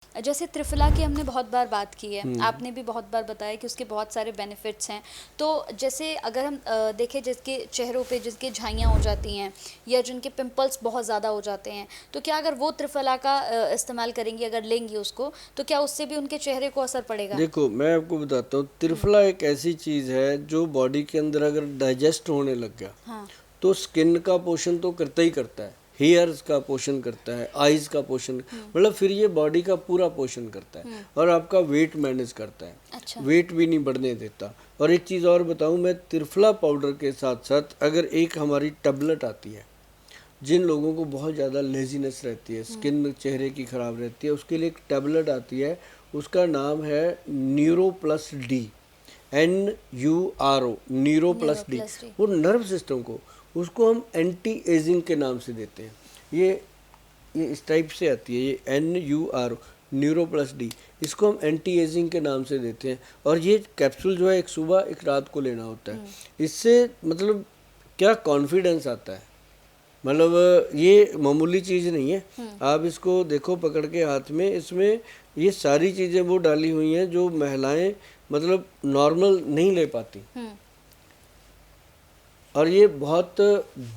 जैसे त्रिफला की हमने बहुत बार बात की है, आपने भी बहुत बार बताया कि उसके बहुत सारे बेनिफिट्स हैं। तो जैसे अगर हम देखें जिसके चेहरों पे जिसके झाइयाँ हो जाती हैं या जिनके पिंपल्स बहुत ज़्यादा हो जाते हैं, तो क्या अगर वो त्रिफला का इस्तेमाल करेंगी, अगर लेंगी उसको, तो क्या उससे भी उनके चेहरे को असर पड़ेगा? देखो मैं आपको बताता हूँ, त्रिफला एक ऐसी चीज़ है जो बॉडी के अंदर अगर डाइजेस्ट होने लग गया हाँ। तो स्किन का पोषण तो करता ही करता है, हेयर्स का पोषण करता है, आईज का पोषण, मतलब फिर ये बॉडी का पूरा पोषण करता है और आपका वेट मैनेज करता है। अच्छा। वेट भी नहीं बढ़ने देता। और एक चीज़ और बताऊं मैं, त्रिफला पाउडर के साथ साथ अगर एक हमारी टैबलेट आती है, जिन लोगों को बहुत ज़्यादा लेजीनेस रहती है, स्किन चेहरे की ख़राब रहती है, उसके लिए एक टैबलेट आती है, उसका नाम है neuro plus D, NURO, neuro plus D. Plus D. वो नर्व सिस्टम को, उसको हम एंटी एजिंग के नाम से देते हैं। ये इस टाइप से आती है, ये NURO, न्यूरो प्लस डी, इसको हम एंटी एजिंग के नाम से देते हैं। और ये कैप्सूल जो है एक सुबह एक रात को लेना होता है। इससे मतलब क्या कॉन्फिडेंस आता है, मतलब ये मामूली चीज़ नहीं है। आप इसको देखो पकड़ के हाथ में, इसमें ये सारी चीज़ें वो डाली हुई हैं जो महिलाएं मतलब नॉर्मल नहीं ले पाती। और ये बहुत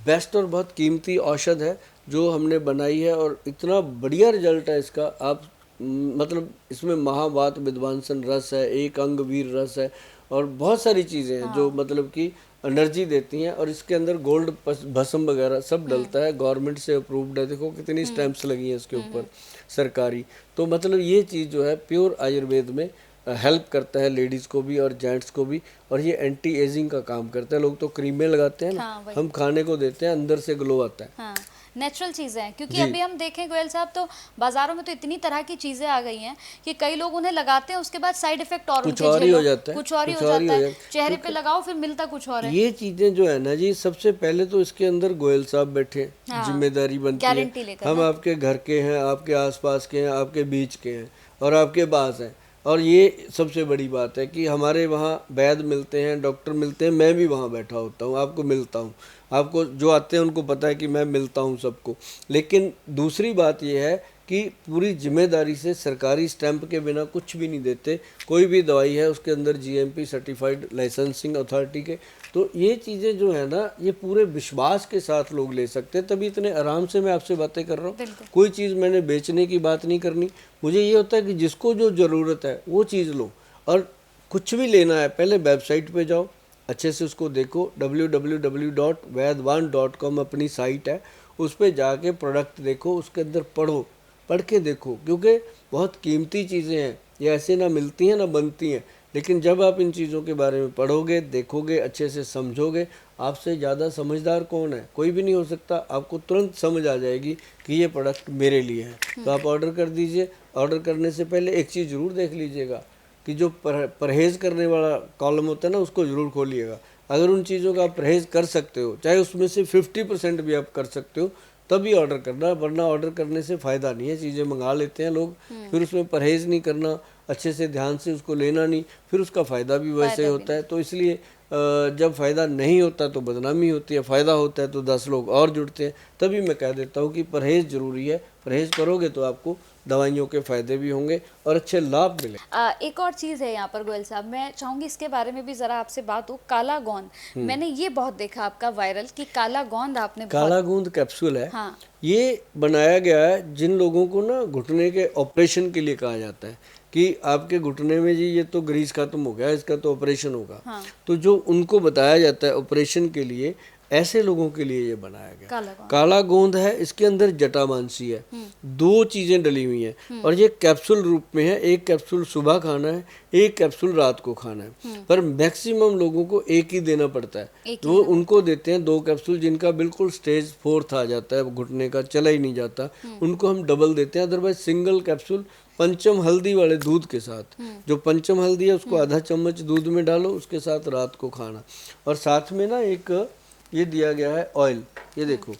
बेस्ट और बहुत कीमती औषध है जो हमने बनाई है और इतना बढ़िया रिजल्ट है इसका। आप मतलब इसमें महावात विध्वंसन रस है, एक अंग वीर रस है और बहुत सारी चीज़ें हैं जो मतलब कि एनर्जी देती हैं। और इसके अंदर गोल्ड भस्म वगैरह सब डलता है, गवर्नमेंट से अप्रूव्ड है। देखो कितनी स्टैंप्स लगी हैं इसके ऊपर सरकारी। तो मतलब ये चीज़ जो है प्योर आयुर्वेद में हेल्प करता है लेडीज़ को भी और जेंट्स को भी। और ये एंटी एजिंग का काम करता है। लोग तो क्रीमें लगाते हैं ना, हाँ, वही। हम खाने को देते हैं, अंदर से ग्लो आता है। हाँ, नेचुरल चीज़ें हैं, क्योंकि जी। अभी हम देखें गोयल साहब तो बाजारों में तो इतनी तरह की चीज़ें आ गई हैं कि कई लोग उन्हें लगाते हैं, उसके बाद साइड इफेक्ट और कुछ उनके और ही झेलो, हो जाता है, कुछ और ही हो कुछ और ही जाता हो है, जाता है। चेहरे पे क्योंकि लगाओ फिर मिलता कुछ और है। ये चीज़ें जो है ना जी, सबसे पहले तो इसके अंदर गोयल साहब बैठे, हाँ, जिम्मेदारी बनती है। गारंटी लेकर हम ना। आपके घर के हैं, आपके आसपास के हैं, आपके बीच के हैं और आपके पास हैं। और ये सबसे बड़ी बात है कि हमारे वहाँ वैद्य मिलते हैं, डॉक्टर मिलते हैं, मैं भी वहाँ बैठा होता हूँ, आपको मिलता हूँ। आपको जो आते हैं उनको पता है कि मैं मिलता हूँ सबको। लेकिन दूसरी बात यह है कि पूरी जिम्मेदारी से सरकारी स्टैंप के बिना कुछ भी नहीं देते। कोई भी दवाई है उसके अंदर GMP सर्टिफाइड लाइसेंसिंग अथॉरिटी के। तो ये चीज़ें जो है ना, ये पूरे विश्वास के साथ लोग ले सकते हैं, तभी इतने आराम से मैं आपसे बातें कर रहा हूँ। कोई चीज़ मैंने बेचने की बात नहीं करनी। मुझे ये होता है कि जिसको जो ज़रूरत है वो चीज़ लो। और कुछ भी लेना है पहले वेबसाइट पे जाओ, अच्छे से उसको देखो। www.vaidwan.com अपनी साइट है, उस पर जाके प्रोडक्ट देखो, उसके अंदर पढ़ो, पढ़ के देखो, क्योंकि बहुत कीमती चीज़ें हैं। ये ऐसे ना मिलती हैं ना बनती हैं। लेकिन जब आप इन चीज़ों के बारे में पढ़ोगे, देखोगे, अच्छे से समझोगे, आपसे ज़्यादा समझदार कौन है? कोई भी नहीं हो सकता। आपको तुरंत समझ आ जाएगी कि ये प्रोडक्ट मेरे लिए है। तो आप ऑर्डर कर दीजिए। ऑर्डर करने से पहले एक चीज़ ज़रूर देख लीजिएगा कि जो परहेज़ करने वाला कॉलम होता है ना, उसको ज़रूर खोलिएगा। अगर उन चीज़ों का आप परहेज़ कर सकते हो, चाहे उसमें से 50% भी आप कर सकते हो, तभी ऑर्डर करना, वरना ऑर्डर करने से फ़ायदा नहीं है। चीज़ें मंगा लेते हैं लोग, फिर उसमें परहेज़ नहीं करना, अच्छे से ध्यान से उसको लेना नहीं, फिर उसका फ़ायदा भी वैसे होता है। तो इसलिए जब फ़ायदा नहीं होता तो बदनामी होती है, फ़ायदा होता है तो 10 लोग और जुड़ते हैं। तभी मैं कह देता हूँ कि परहेज़ ज़रूरी है। परहेज़ करोगे तो आपको दवाइयों के फ़ायदे भी होंगे और अच्छे लाभ मिले। एक और चीज़ है यहाँ पर गोयल साहब, मैं चाहूँगी इसके बारे में भी ज़रा आपसे बात हो। काला गोंद, मैंने ये बहुत देखा आपका वायरल कि काला गोंद आपने काला बहुत। गूंद कैप्सूल है। हाँ। ये बनाया गया है जिन लोगों को ना घुटने के ऑपरेशन के लिए कहा जाता है कि आपके घुटने में जी ये तो ग्रीस खत्म हो गया, इसका तो ऑपरेशन होगा। हाँ। तो जो उनको बताया जाता है ऑपरेशन के लिए, ऐसे लोगों के लिए ये बनाया गया। काला गोंद। काला गोंद है, इसके अंदर जटामांसी है, दो चीज़ें डली हुई हैं और ये कैप्सूल रूप में है। एक कैप्सूल सुबह खाना है, एक कैप्सूल रात को खाना है। पर मैक्सिमम लोगों को एक ही देना पड़ता है। तो उनको देते हैं 2 कैप्सूल, जिनका बिल्कुल स्टेज 4 आ जाता है, घुटने का चला ही नहीं जाता, उनको हम डबल देते हैं। अदरवाइज सिंगल कैप्सूल पंचम हल्दी वाले दूध के साथ, जो पंचम हल्दी है उसको आधा चम्मच दूध में डालो, उसके साथ रात को खाना। और साथ में ना एक ये दिया गया है ऑयल, ये देखो,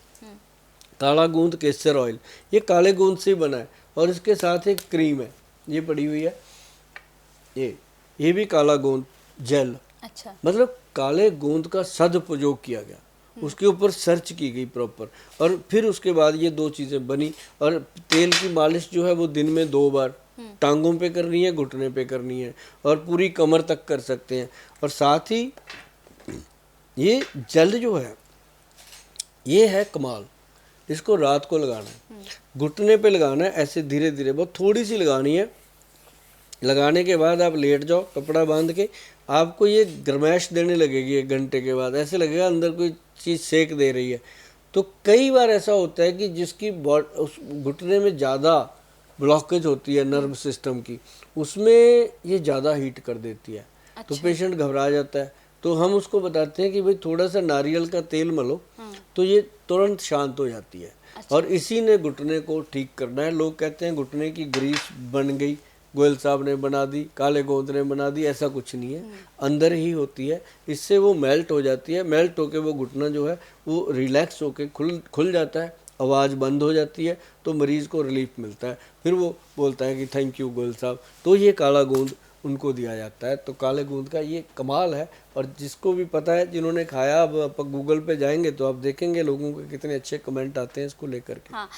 काला गूंद केसर ऑयल, ये काले गूंद से बना है। और इसके साथ एक क्रीम है, ये पड़ी हुई है, ये भी काला गूंद जेल। अच्छा। मतलब काले गूंद का सदुपयोग किया गया, उसके ऊपर सर्च की गई प्रॉपर, और फिर उसके बाद ये 2 चीज़ें बनी। और तेल की मालिश जो है वो दिन में 2 बार, टांगों पे करनी है, घुटने पे करनी है, और पूरी कमर तक कर सकते हैं। और साथ ही ये जेल जो है ये है कमाल, इसको रात को लगाना है, घुटने पे लगाना है, ऐसे धीरे धीरे बहुत थोड़ी सी लगानी है। लगाने के बाद आप लेट जाओ कपड़ा बांध के, आपको ये गर्मैश देने लगेगी 1 घंटे के बाद, ऐसे लगेगा अंदर कोई चीज़ सेक दे रही है। तो कई बार ऐसा होता है कि जिसकी उस घुटने में ज़्यादा ब्लॉकेज होती है नर्व सिस्टम की, उसमें ये ज़्यादा हीट कर देती है। तो पेशेंट घबरा जाता है, तो हम उसको बताते हैं कि भाई थोड़ा सा नारियल का तेल मलो, तो ये तुरंत शांत हो जाती है। और इसी ने घुटने को ठीक करना है। लोग कहते हैं घुटने की ग्रीस बन गई, गोयल साहब ने बना दी, काले गोंद ने बना दी, ऐसा कुछ नहीं है, अंदर ही होती है। इससे वो मेल्ट हो जाती है, मेल्ट होके वो घुटना जो है वो रिलैक्स होके खुल जाता है, आवाज़ बंद हो जाती है, तो मरीज़ को रिलीफ मिलता है। फिर वो बोलता है कि थैंक यू गोयल साहब। तो ये काला गोंद उनको दिया जाता है। तो काले गोंद का ये कमाल है, और जिसको भी पता है, जिन्होंने खाया, अब आप गूगल पे जाएंगे तो आप देखेंगे लोगों के कितने अच्छे कमेंट आते हैं इसको लेकर के। हाँ,